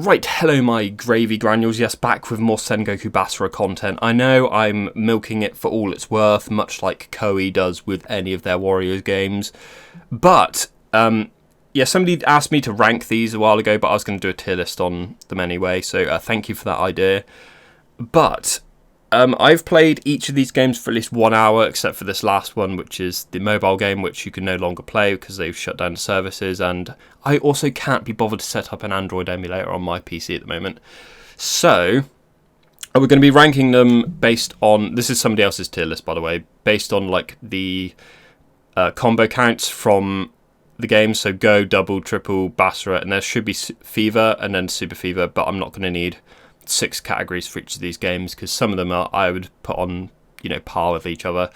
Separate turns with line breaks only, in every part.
Right, hello my gravy granules, yes, back with more Sengoku BASARA content. I know I'm milking it for all it's worth, much like Koei does with any of their Warriors games, but, somebody asked me to rank these a while ago, but I was going to do a tier list on them anyway, so thank you for that idea. But I've played each of these games for at least 1 hour, except for this last one, which is the mobile game, which you can no longer play because they've shut down the services, and I also can't be bothered to set up an Android emulator on my PC at the moment. So, we're going to be ranking them based on... This is somebody else's tier list, by the way, based on like the combo counts from the game, so Go, Double, Triple, Basara, and there should be Fever, and then Super Fever, but I'm not going to need 6 categories for each of these games because some of them I would put on par with each other.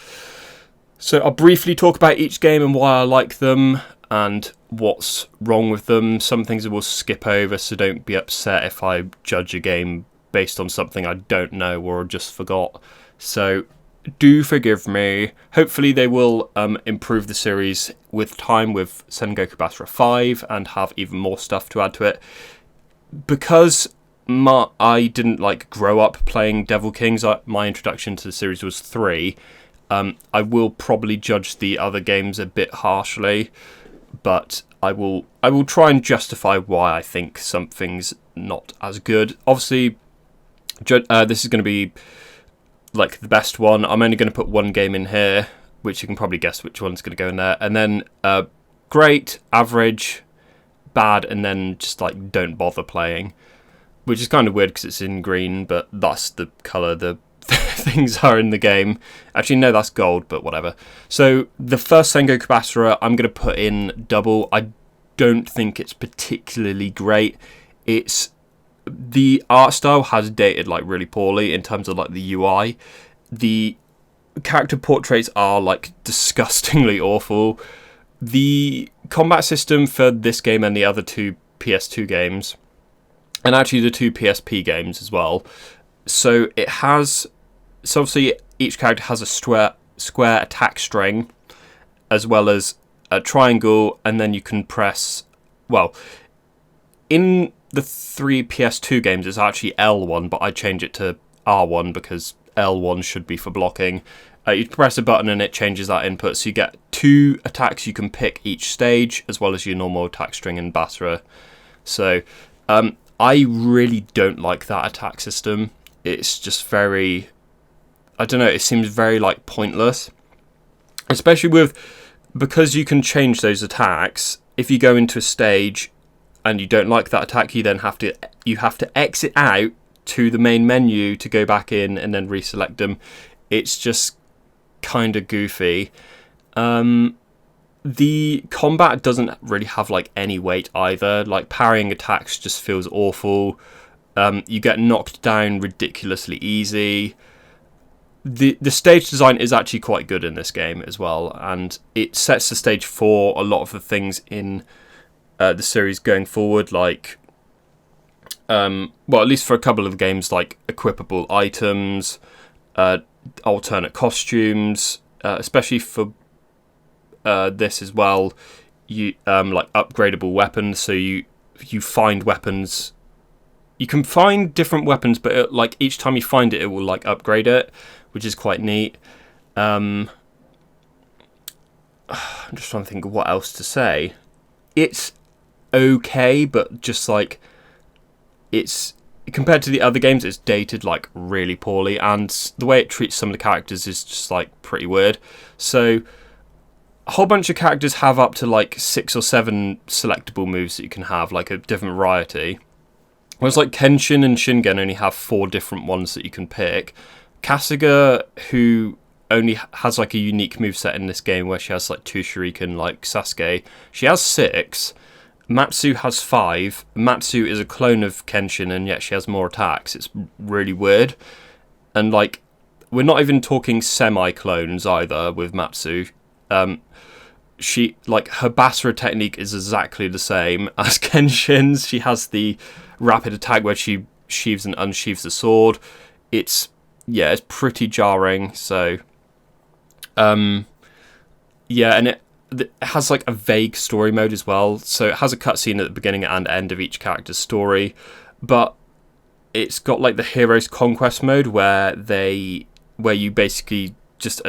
So I'll briefly talk about each game and why I like them and what's wrong with them. Some things I will skip over, so don't be upset if I judge a game based on something I don't know or just forgot. So do forgive me. Hopefully they will improve the series with time with Sengoku BASARA 5 and have even more stuff to add to it. Because I didn't grow up playing Devil Kings. My introduction to the series was 3. I will probably judge the other games a bit harshly, but I will try and justify why I think something's not as good. Obviously, this is going to be like the best one. I'm only going to put one game in here, which you can probably guess which one's going to go in there, and then great, average, bad, and then just don't bother playing. Which is kind of weird because it's in green, but that's the colour the things are in the game. Actually, no, that's gold, but whatever. So, the first Sengoku BASARA, I'm going to put in Double. I don't think it's particularly great. The art style has dated really poorly in terms of the UI. The character portraits are disgustingly awful. The combat system for this game and the other 2 PS2 games, and actually the 2 PSP games as well. So obviously each character has a square attack string, as well as a triangle, and then you can press... Well, in the 3 PS2 games it's actually L1, but I change it to R1 because L1 should be for blocking. You press a button and it changes that input, so you get 2 attacks you can pick each stage, as well as your normal attack string in Basara. So, I really don't like that attack system. It's just very... I don't know, it seems very, pointless. Especially because you can change those attacks. If you go into a stage and you don't like that attack, you have to exit out to the main menu to go back in and then reselect them. It's just kind of goofy. The combat doesn't really have any weight either. Parrying attacks just feels awful. You get knocked down ridiculously easy. The stage design is actually quite good in this game as well, and it sets the stage for a lot of the things in the series going forward, at least for a couple of games, equipable items, alternate costumes, especially for this as well, you upgradable weapons. So you find weapons. You can find different weapons, but each time you find it, it will upgrade it, which is quite neat. I'm just trying to think of what else to say. It's okay, but just it's compared to the other games, it's dated really poorly, and the way it treats some of the characters is just pretty weird. So a whole bunch of characters have up to 6 or 7 selectable moves that you can have, a different variety. Whereas Kenshin and Shingen only have 4 different ones that you can pick. Kasuga, who only has a unique moveset in this game where she has 2 shuriken like Sasuke, she has 6. Matsu has 5. Matsu is a clone of Kenshin, and yet she has more attacks. It's really weird. And we're not even talking semi-clones either with Matsu. She her Basara technique is exactly the same as Kenshin's. She has the rapid attack where she sheaves and unsheaves the sword. It's pretty jarring. So and it has a vague story mode as well. So it has a cutscene at the beginning and end of each character's story, but it's got like the Heroes Conquest mode where you basically just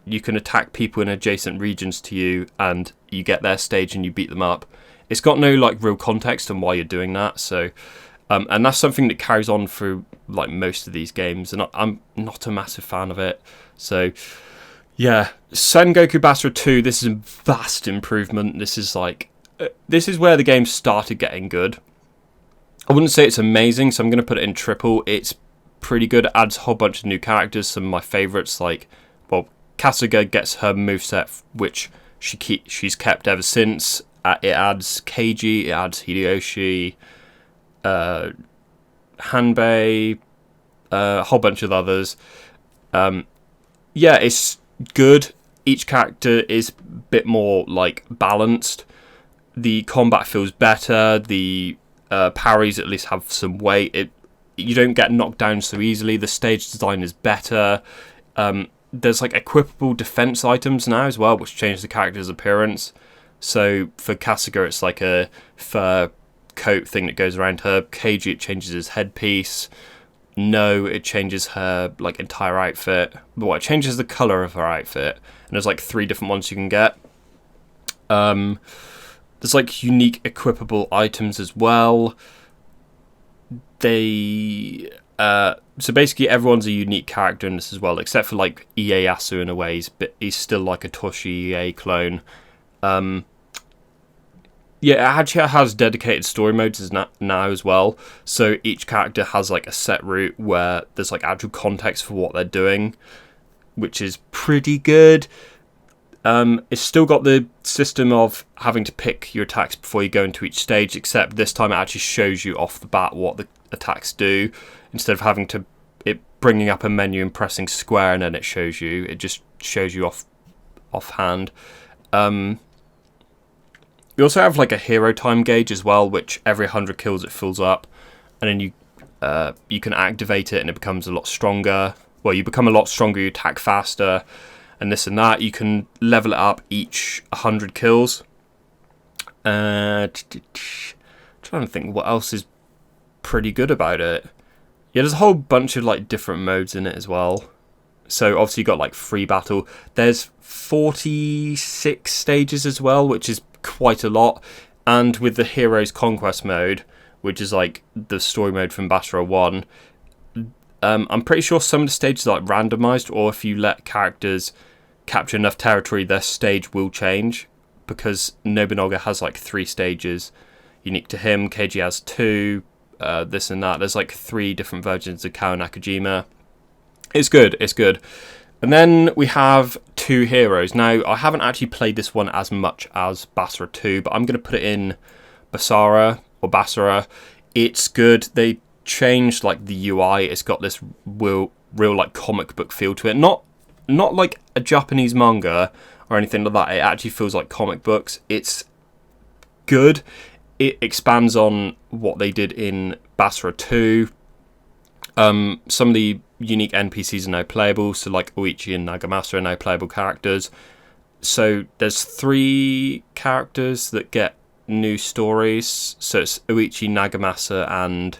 you can attack people in adjacent regions to you, and you get their stage and you beat them up. It's got no like real context on why you're doing that, so and that's something that carries on through like most of these games, and I'm not a massive fan of it. So yeah, Sengoku BASARA 2, this is a vast improvement. This is where the game started getting good. I wouldn't say it's amazing, so I'm going to put it in triple. It's pretty good. It adds a whole bunch of new characters. Some of my favourites, like, well, Kasuga gets her moveset, which she's kept ever since. It adds Keiji, it adds Hideyoshi, Hanbei, a whole bunch of others. Yeah, it's good. Each character is a bit more, like, balanced. The combat feels better. The parries at least have some weight. You don't get knocked down so easily. The stage design is better. There's like equipable defense items now as well, which change the character's appearance. So for Kasuga, it's like a fur coat thing that goes around her. Keiji, it changes his headpiece. No, it changes her like entire outfit. But it changes the color of her outfit. And there's like 3 different ones you can get. There's like unique equipable items as well. So basically everyone's a unique character in this as well, except for like Ieyasu in a way. He's still like a Toshi Ie clone. Yeah, it actually has dedicated story modes now as well. So each character has like a set route where there's like actual context for what they're doing, which is pretty good. It's still got the system of having to pick your attacks before you go into each stage, except this time it actually shows you off the bat what the attacks do, instead of having to bringing up a menu and pressing square and then it shows you. It just shows you offhand. You also have like a hero time gauge as well, which every 100 kills it fills up, and then you can activate it and it becomes a lot stronger. Well, you become a lot stronger, you attack faster, and this and that. You can level it up each 100 kills. Trying to think what else is pretty good about it. Yeah, there's a whole bunch of like different modes in it as well. So obviously you got like free battle. There's 46 stages as well, which is quite a lot. And with the Heroes Conquest mode, which is like the story mode from BASARA 1, I'm pretty sure some of the stages are like randomized, or if you let characters capture enough territory, their stage will change, because Nobunaga has like 3 stages unique to him. Keiji has 2, this and that. There's like 3 different versions of Kao Nakajima. It's good. And then we have 2 heroes. Now, I haven't actually played this one as much as BASARA 2, but I'm going to put it in BASARA. It's good. They changed like the UI. It's got this real like comic book feel to it. Not like a Japanese manga or anything like that. It actually feels like comic books. It's good. It expands on what they did in BASARA 2. Some of the unique NPCs are now playable, so like Uichi and Nagamasa are now playable characters. So there's 3 characters that get new stories. So it's Uichi, Nagamasa, and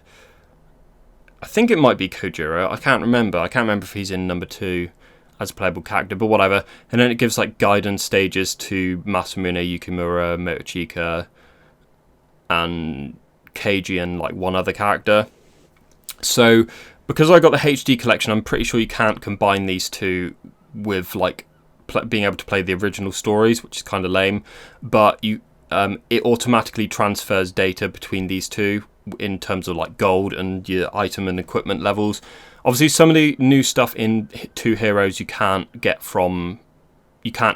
I think it might be Kojiro. I can't remember if he's in number 2 as a playable character, but whatever. And then it gives like guidance stages to Masamune, Yukimura, Motochika, and Keiji, and like 1 other character. So because I got the HD collection, I'm pretty sure you can't combine these 2 with like being able to play the original stories, which is kind of lame. But it automatically transfers data between these 2 in terms of like gold and your item and equipment levels. Obviously, some of the new stuff in 2 Heroes you can't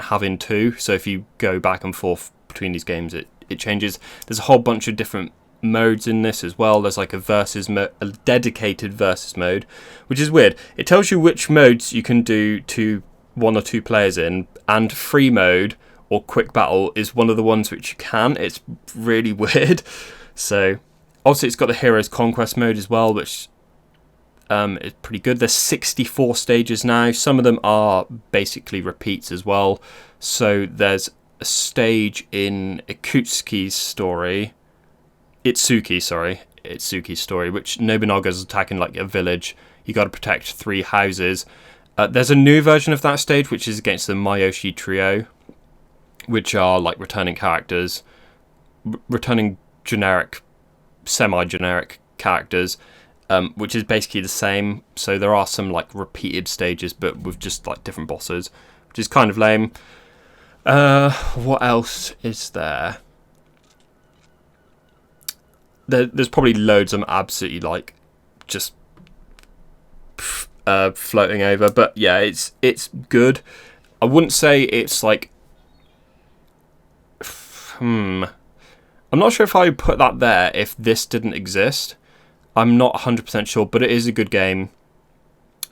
have in 2. So if you go back and forth between these games, it changes. There's a whole bunch of different modes in this as well. There's like a dedicated versus mode, which is weird. It tells you which modes you can do to 1 or 2 players in, and free mode or quick battle is one of the ones which you can. It's really weird. So also it's got the Heroes Conquest mode as well, which is pretty good. There's 64 stages now. Some of them are basically repeats as well. So there's a stage in Itsuki's story, Itsuki's story, which Nobunaga's attacking like a village. You got to protect 3 houses. There's a new version of that stage, which is against the Miyoshi trio, which are like returning characters, returning generic, semi-generic characters, which is basically the same. So there are some like repeated stages, but with just like different bosses, which is kind of lame. What else is there? There's probably loads I'm absolutely like just floating over, but yeah, it's good. I wouldn't say it's like I'm not sure if I would put that there if this didn't exist. I'm not 100% sure, but it is a good game.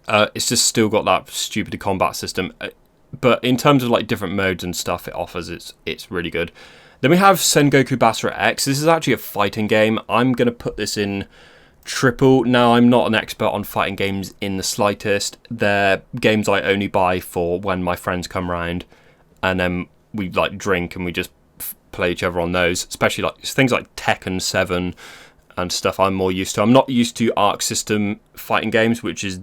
It's just still got that stupid combat system, but in terms of like different modes and stuff it offers, it's really good. Then we have Sengoku BASARA X. This is actually a fighting game. I'm going to put this in triple. Now, I'm not an expert on fighting games in the slightest. They're games I only buy for when my friends come round, and then we like drink and we just play each other on those. Especially like things like Tekken 7 and stuff I'm more used to. I'm not used to Arc System fighting games, which is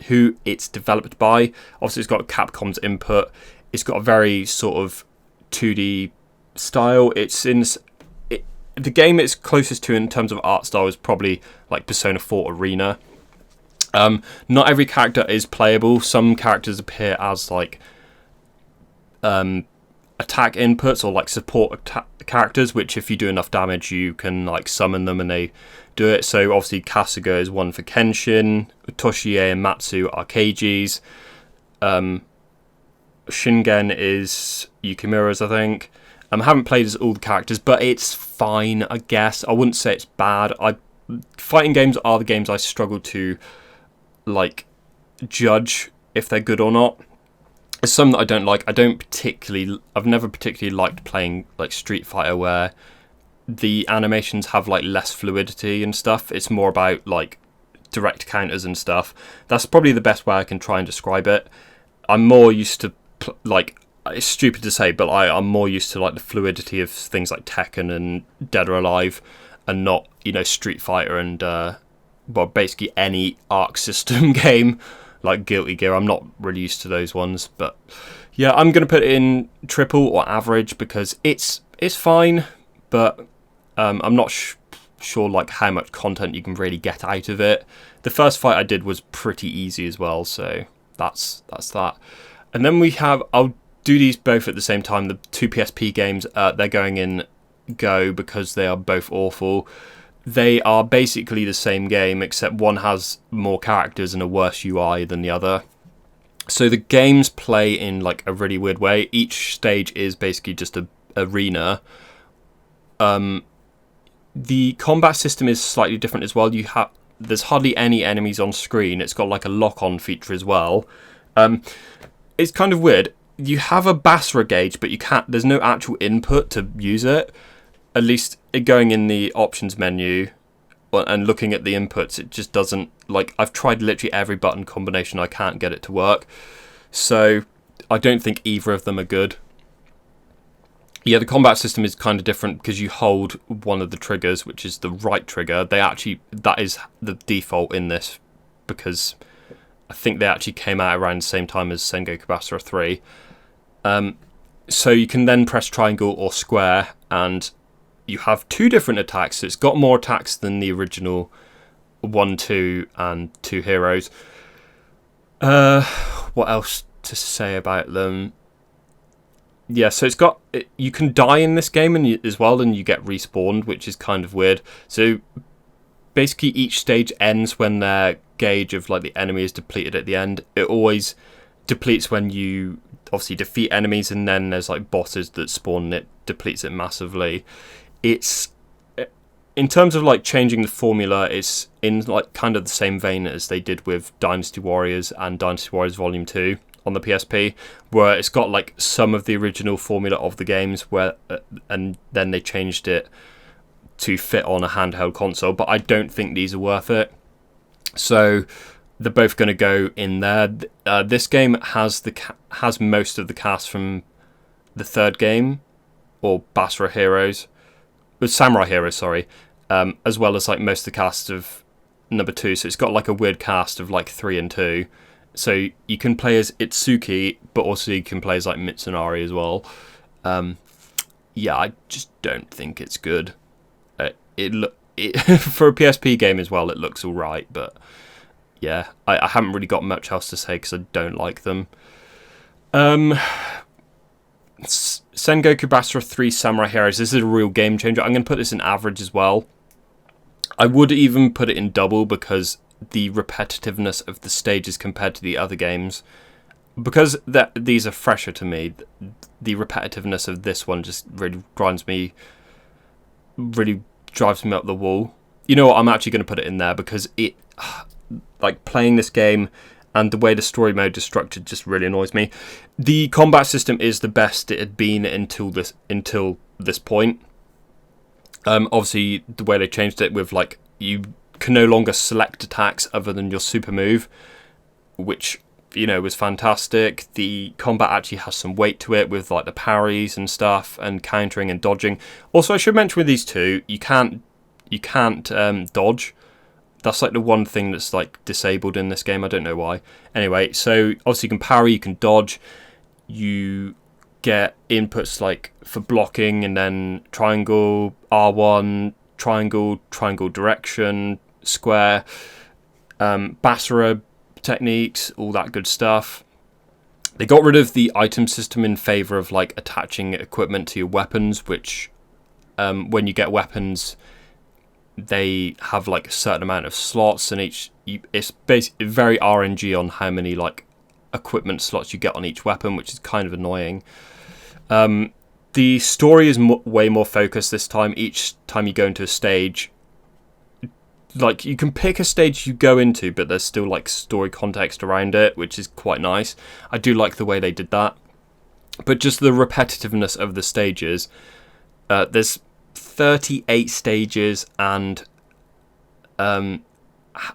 who it's developed by. Obviously, it's got Capcom's input. It's got a very sort of 2D style. The game it's closest to in terms of art style is probably like Persona 4 Arena. Not every character is playable. Some characters appear as like attack inputs or like support characters, which if you do enough damage you can like summon them and they do it. So obviously Kasuga is one for Kenshin, Toshie and Matsu are Keijis, Shingen is Yukimura's, I think. I haven't played as all the characters, but it's fine, I guess. I wouldn't say it's bad. Fighting games are the games I struggle to like judge if they're good or not. There's some that I don't like. I've never particularly liked playing like Street Fighter, where the animations have like less fluidity and stuff. It's more about like direct counters and stuff. That's probably the best way I can try and describe it. I'm more used to like, it's stupid to say, but I'm more used to like the fluidity of things like Tekken and Dead or Alive, and not, Street Fighter and basically any Arc System game like Guilty Gear. I'm not really used to those ones, but yeah, I'm gonna put it in triple or average because it's fine, but I'm not sure like how much content you can really get out of it. The first fight I did was pretty easy as well, so that's that. And then I'll do these both at the same time. The 2 PSP games, they're going in Go because they are both awful. They are basically the same game, except one has more characters and a worse UI than the other. So the games play in like a really weird way. Each stage is basically just a arena. The combat system is slightly different as well. There's hardly any enemies on screen. It's got like a lock-on feature as well. It's kind of weird. You have a Basra gauge, but there's no actual input to use it. At least going in the options menu and looking at the inputs, it just doesn't, like, I've tried literally every button combination, I can't get it to work. So I don't think either of them are good. Yeah, the combat system is kind of different because you hold one of the triggers, which is the right trigger. That is the default in this, because I think they actually came out around the same time as Sengoku BASARA 3. So you can then press triangle or square, and you have 2 different attacks. So it's got more attacks than the original 1, 2, and 2 heroes. What else to say about them? Yeah, so you can die in this game as well, and you get respawned, which is kind of weird. So basically each stage ends when their gauge of like the enemy is depleted at the end. It always depletes when you obviously defeat enemies, and then there's like bosses that spawn and it depletes it massively. It's, in terms of like changing the formula, it's in like kind of the same vein as they did with Dynasty Warriors and Dynasty Warriors Volume 2 on the PSP, where it's got like some of the original formula of the games and then they changed it to fit on a handheld console, but I don't think these are worth it. So they're both going to go in there. This game has most of the cast from the third game, or Samurai Heroes, sorry. as well as like most of the cast of number 2. So it's got like a weird cast of like 3 and 2. So you can play as Itsuki, but also you can play as like Mitsunari as well. Yeah, I just don't think it's good. For a PSP game as well, it looks all right, but yeah, I haven't really got much else to say because I don't like them. Sengoku BASARA 3 Samurai Heroes. This is a real game changer. I'm going to put this in average as well. I would even put it in double because the repetitiveness of the stages compared to the other games, because these are fresher to me, the repetitiveness of this one just really drives me up the wall. You know what, I'm actually going to put it in there because it, like, playing this game and the way the story mode is structured just really annoys me. The combat system is the best it had been until this point. Obviously, the way they changed it with, like, you can no longer select attacks other than your super move, which, you know, was fantastic. The combat actually has some weight to it with, like, the parries and stuff and countering and dodging. Also, I should mention with these two, you can't dodge. That's like the one thing that's like disabled in this game. I don't know why. Anyway, so obviously you can parry, you can dodge, you get inputs like for blocking, and then triangle, R1, triangle direction, square, Basara techniques, all that good stuff. They got rid of the item system in favour of like attaching equipment to your weapons, which when you get weapons, they have like a certain amount of slots, and it's basically very RNG on how many like equipment slots you get on each weapon, which is kind of annoying. The story is way more focused this time. Each time you go into a stage, like, you can pick a stage you go into, but there's still like story context around it, which is quite nice. I do like the way they did that. But just the repetitiveness of the stages, there's 38 stages, and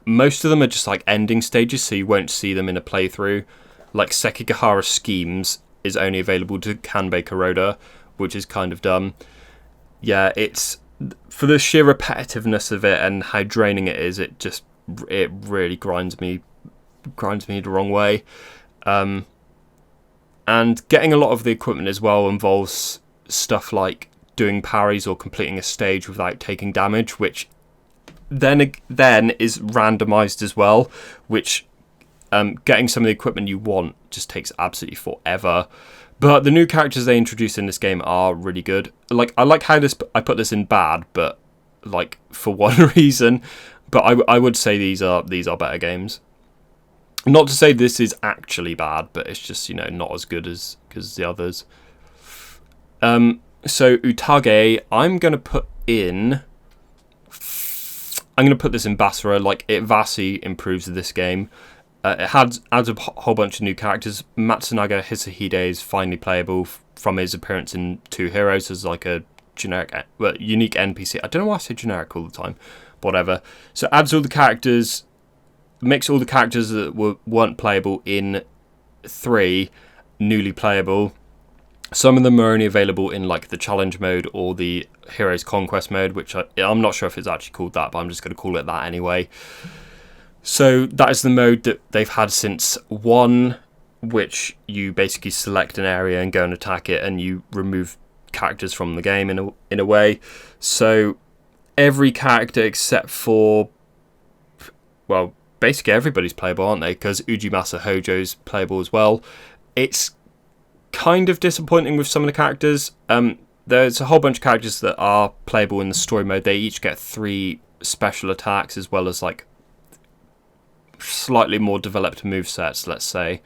most of them are just like ending stages, so you won't see them in a playthrough. Like Sekigahara Schemes is only available to Kanbei Kuroda, which is kind of dumb. Yeah, it's for the sheer repetitiveness of it and how draining it is. It really grinds me the wrong way. And getting a lot of the equipment as well involves stuff like doing parries or completing a stage without taking damage, which then is randomized as well, which getting some of the equipment you want just takes absolutely forever. But the new characters they introduced in this game are really good. Like, I like how I put this in bad, but like for one reason. But I would say these are better games. Not to say this is actually bad, but it's just, you know, not as good as the others. So Utage, I'm going to put this in Basara. Like, it vastly improves this game. It adds a whole bunch of new characters. Matsunaga Hisahide is finally playable from his appearance in Two Heroes as like a unique NPC. I don't know why I say generic all the time. But whatever. So adds all the characters, makes all the characters that weren't playable in 3 newly playable. Some of them are only available in like the challenge mode or the Heroes Conquest mode, which I'm not sure if it's actually called that, but I'm just going to call it that anyway. So that is the mode that they've had since 1, which you basically select an area and go and attack it, and you remove characters from the game in a way. So every character except for, well, basically everybody's playable, aren't they? Because Ujimasa Hojo's playable as well. It's kind of disappointing with some of the characters. There's a whole bunch of characters that are playable in the story mode. They each get 3 special attacks as well as like slightly more developed movesets, let's say.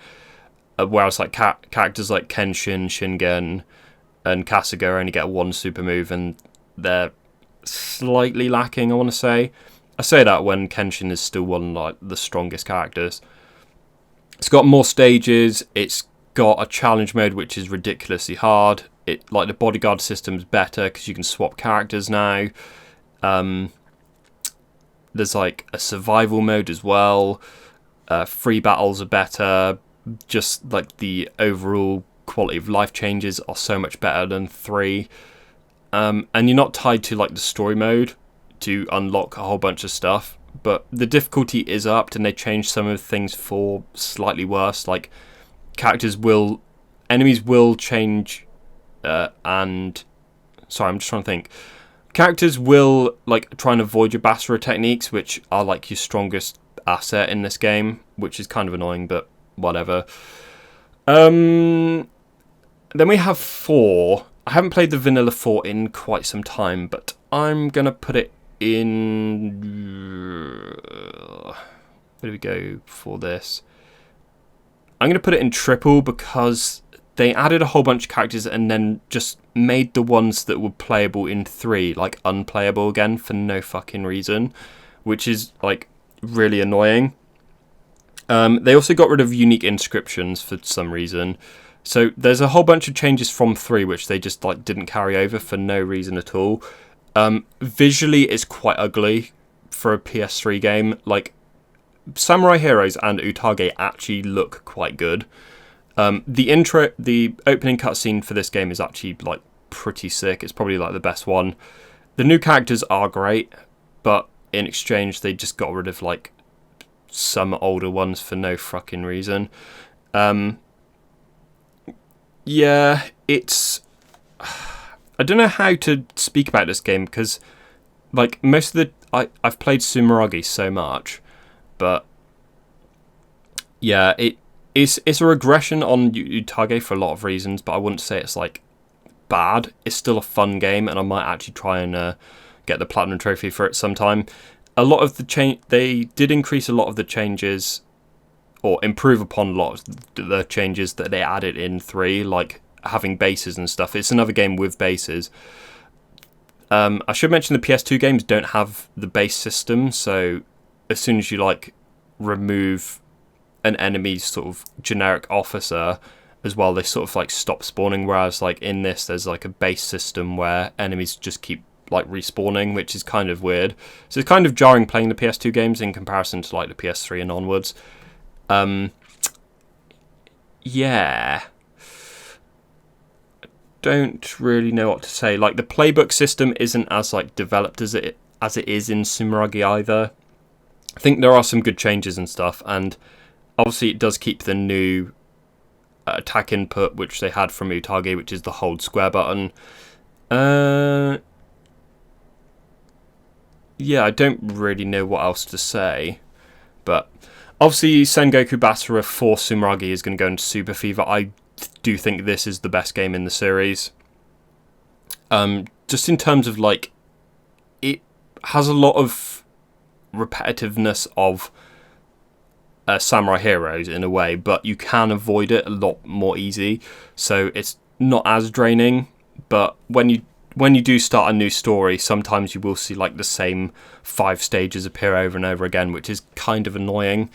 Whereas like characters like Kenshin, Shingen, and Kasuga only get 1 super move, and they're slightly lacking, I want to say. I say that when Kenshin is still one of like the strongest characters. It's got more stages. It's got a challenge mode which is ridiculously hard. It, like, the bodyguard system's better because you can swap characters now. There's like a survival mode as well. Free battles are better. Just like the overall quality of life changes are so much better than 3. And you're not tied to like the story mode. to unlock a whole bunch of stuff, but the difficulty is upped, and they changed some of the things for slightly worse. Like enemies will change, and sorry, I'm just trying to think. Characters will like try and avoid your Basara techniques, which are like your strongest asset in this game, which is kind of annoying, but whatever. Then we have 4. I haven't played the vanilla 4 in quite some time, but I'm gonna put it in. Where do we go for this? I'm gonna put it in triple because they added a whole bunch of characters and then just made the ones that were playable in 3 like unplayable again for no fucking reason, which is like really annoying. They also got rid of unique inscriptions for some reason. So there's a whole bunch of changes from 3 which they just like didn't carry over for no reason at all. Visually it's quite ugly for a PS3 game. Like Samurai Heroes and Utage actually look quite good. The opening cutscene for this game is actually like pretty sick. It's probably like the best one. The new characters are great, but in exchange they just got rid of like some older ones for no fucking reason. Yeah, it's I don't know how to speak about this game because like most of I've played Sumeragi so much, but yeah, it's a regression on Utage for a lot of reasons, but I wouldn't say it's like bad. It's still a fun game, and I might actually try and get the platinum trophy for it sometime. A lot of they did increase a lot of the changes, or improve upon a lot of the changes that they added in 3, like having bases and stuff. It's another game with bases. I should mention the PS2 games don't have the base system, so as soon as you like remove an enemy's sort of generic officer as well, they sort of like stop spawning, whereas like in this there's like a base system where enemies just keep like respawning, which is kind of weird. So it's kind of jarring playing the PS2 games in comparison to like the PS3 and onwards. Yeah, don't really know what to say. Like the playbook system isn't as like developed as it is in Sumeragi either. I think there are some good changes and stuff, and obviously it does keep the new attack input which they had from Utage, which is the hold square button. Yeah, I don't really know what else to say, but obviously Sengoku BASARA for Sumeragi is going to go into Super Fever. I do think this is the best game in the series. Just in terms of like, it has a lot of repetitiveness of Samurai Heroes in a way, but you can avoid it a lot more easy, so it's not as draining. But when you do start a new story, sometimes you will see like the same 5 stages appear over and over again, which is kind of annoying.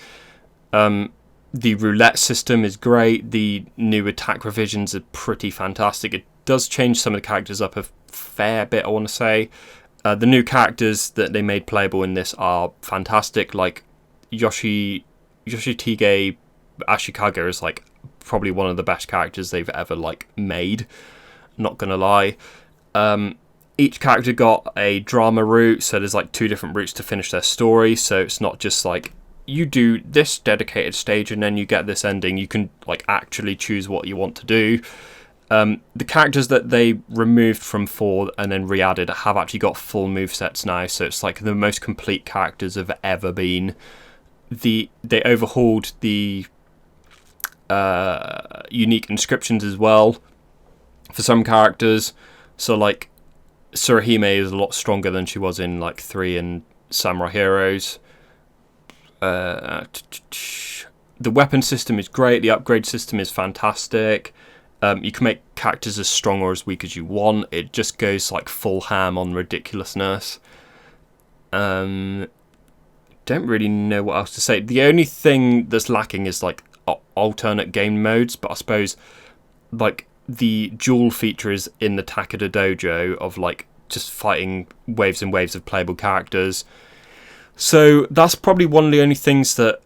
The roulette system is great. The new attack revisions are pretty fantastic. It does change some of the characters up a fair bit, I want to say. The new characters that they made playable in this are fantastic. Like Yoshiteige Ashikaga is like probably one of the best characters they've ever like made. Not gonna lie. Each character got a drama route, so there's like 2 different routes to finish their story. So it's not just like you do this dedicated stage and then you get this ending. You can like actually choose what you want to do. The characters that they removed from 4 and then re-added have actually got full movesets now, so it's like the most complete characters have ever been. They overhauled the unique inscriptions as well for some characters. So like Tsuruhime is a lot stronger than she was in like 3 and Samurai Heroes. The weapon system is great. The upgrade system is fantastic. You can make characters as strong or as weak as you want. It just goes like full ham on ridiculousness. Don't really know what else to say. The only thing that's lacking is like alternate game modes, but I suppose like the duel feature is in the Takeda Dojo of like just fighting waves and waves of playable characters. So that's probably one of the only things that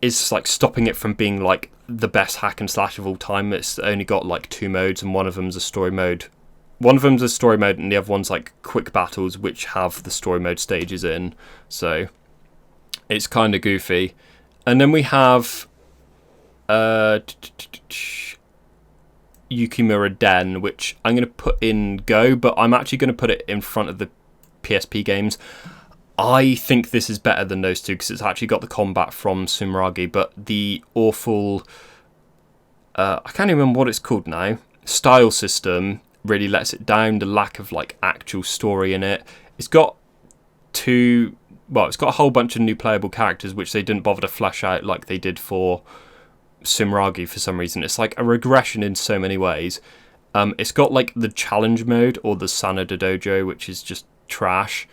is like stopping it from being like the best hack and slash of all time. It's only got like 2 modes, and one of them's a story mode one of them's a story mode, and the other one's like quick battles, which have the story mode stages in. So it's kind of goofy. And then we have Yukimura-Den, which I'm going to put in Go, but I'm actually going to put it in front of the PSP games. I think this is better than those two because it's actually got the combat from Sumeragi, but the awful, I can't even remember what it's called now, style system really lets it down. The lack of like actual story in it. It's got it's got a whole bunch of new playable characters which they didn't bother to flesh out like they did for Sumeragi for some reason. It's like a regression in so many ways. It's got like the challenge mode or the Sanada Dojo, which is just trash.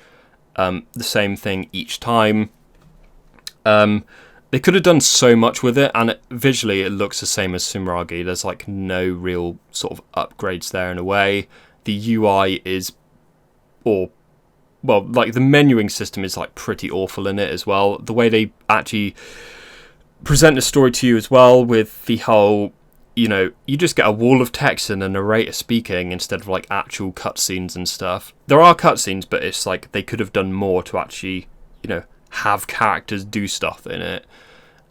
The same thing each time. They could have done so much with it, and visually it looks the same as Sumeragi. There's like no real sort of upgrades there in a way. The UI is, like the menuing system is like pretty awful in it as well. The way they actually present the story to you as well, with the whole, you just get a wall of text and a narrator speaking instead of like actual cutscenes and stuff. There are cutscenes, but it's like they could have done more to actually, have characters do stuff in it.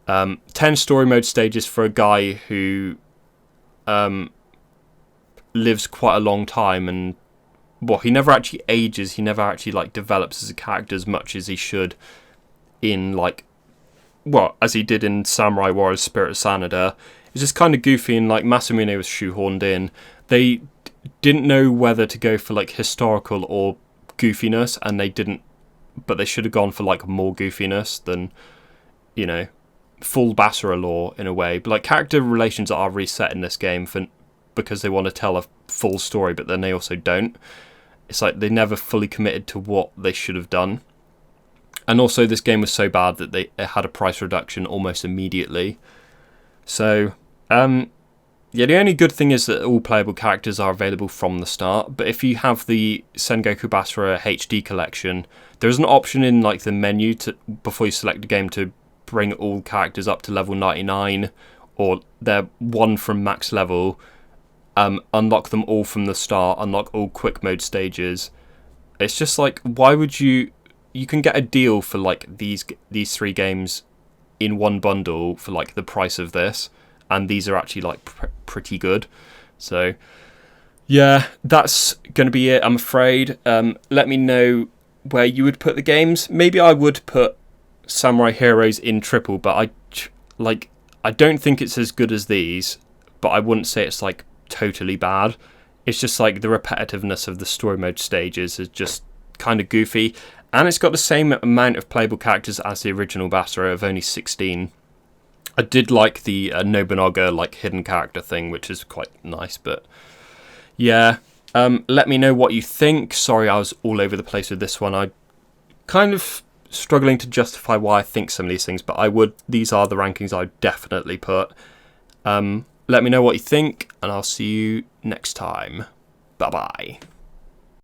10 story mode stages for a guy who lives quite a long time, and he never actually ages. He never actually like develops as a character as much as he should in as he did in Samurai Warriors Spirit of Sanada. It's just kind of goofy, and like Masamune was shoehorned in. They didn't know whether to go for like historical or goofiness, and they didn't, but they should have gone for like more goofiness than, full Basara lore in a way. But like character relations are reset in this game because they want to tell a full story, but then they also don't. It's like they never fully committed to what they should have done. And also this game was so bad that it had a price reduction almost immediately. So, the only good thing is that all playable characters are available from the start. But if you have the Sengoku BASARA HD collection, there's an option in like the menu before you select the game to bring all characters up to level 99, or they're one from max level. Unlock them all from the start. Unlock all quick mode stages. It's just like, why would you? You can get a deal for like these 3 games in one bundle for like the price of this, and these are actually like pretty good. So yeah, that's gonna be it, I'm afraid. Let me know where you would put the games. Maybe I would put Samurai Heroes in triple, but I don't think it's as good as these, but I wouldn't say it's like totally bad. It's just like the repetitiveness of the story mode stages is just kind of goofy. And it's got the same amount of playable characters as the original Basara of only 16. I did like the Nobunaga like hidden character thing, which is quite nice. But yeah, let me know what you think. Sorry, I was all over the place with this one. I kind of struggling to justify why I think some of these things, but these are the rankings I'd definitely put. Let me know what you think, and I'll see you next time. Bye bye.